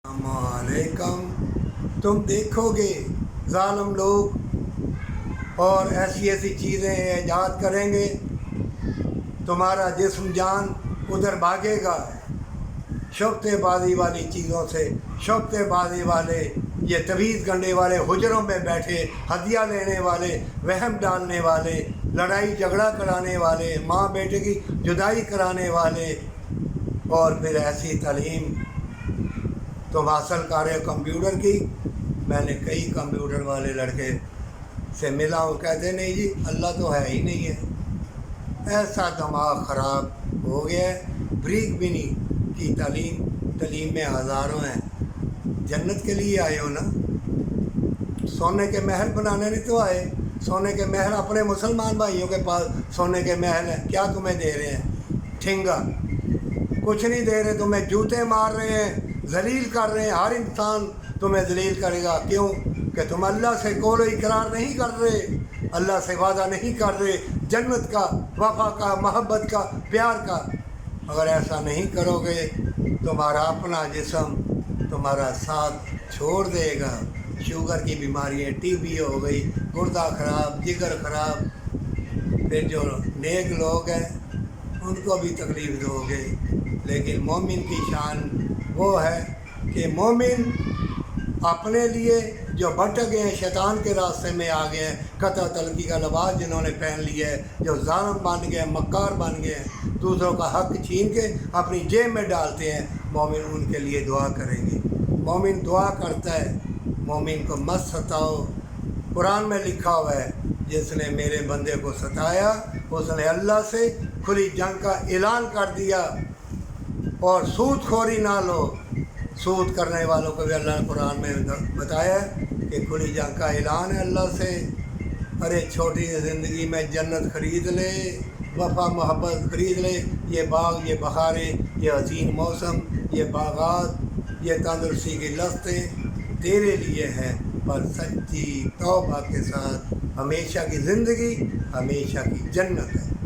अलैकुम। तुम देखोगे ज़ालिम लोग और ऐसी ऐसी चीज़ें ईजाद करेंगे, तुम्हारा जिस्म जान उधर भागेगा। शौक़बाज़ी वाली चीज़ों से, शौक़बाज़ी वाले, ये तवीज़ करने वाले, हुजरों में बैठे हदिया लेने वाले, वहम डालने वाले, लड़ाई झगड़ा कराने वाले, माँ बेटे की जुदाई कराने वाले, और फिर ऐसी तालीम तुम हासिल कर रहे हो कंप्यूटर की। मैंने कई कंप्यूटर वाले लड़के से मिला हूँ, कहते नहीं जी अल्लाह तो है ही नहीं है। ऐसा दिमाग ख़राब हो गया है, ब्रीक भी नहीं की तालीम में हज़ारों हैं। जन्नत के लिए आए हो ना, सोने के महल बनाने नहीं तो आए। सोने के महल अपने मुसलमान भाइयों के पास सोने के महल हैं, क्या तुम्हें दे रहे हैं? ठिंगा कुछ नहीं दे रहे, तुम्हें जूते मार रहे हैं, जलील कर रहे हैं। हर इंसान तुम्हें जलील करेगा। क्यों? कि तुम अल्लाह से कोई इकरार नहीं कर रहे, अल्लाह से वादा नहीं कर रहे जन्नत का, वफा का, मोहब्बत का, प्यार का। अगर ऐसा नहीं करोगे तुम्हारा अपना जिस्म तुम्हारा साथ छोड़ देगा। शुगर की बीमारियाँ, टीबी हो गई, गुर्दा ख़राब, जिगर ख़राब। फिर जो नेक लोग हैं उनको भी तकलीफ़ दोगे। लेकिन मोमिन की शान वो है कि मोमिन अपने लिए जो भटक गए हैं, शैतान के रास्ते में आ गए हैं, कता तलकी का लिबास जिन्होंने पहन लिया है, जो ज़ालिम बन गए, मक्कार बन गए, दूसरों का हक छीन के अपनी जेब में डालते हैं, मोमिन उनके लिए दुआ करेंगे। मोमिन दुआ करता है, मोमिन को मत सताओ। कुरान में लिखा हुआ है, जिसने मेरे बंदे को सताया उसने अल्लाह से खुली जंग का ऐलान कर दिया। और सूद खोरी ना लो। सूद करने वालों को भी अल्लाह ने कुरान में बताया कि खुली जंग का ऐलान है अल्लाह से। अरे छोटी ज़िंदगी में जन्नत ख़रीद ले, वफा मोहब्बत ख़रीद ले, ये बाग, ये बहारें, ये हसीन मौसम, ये बागात, ये तंदुरुस्ती की लफ्ज़ें तेरे लिए हैं, पर सच्ची तौबा के साथ हमेशा की ज़िंदगी, हमेशा की जन्नत है।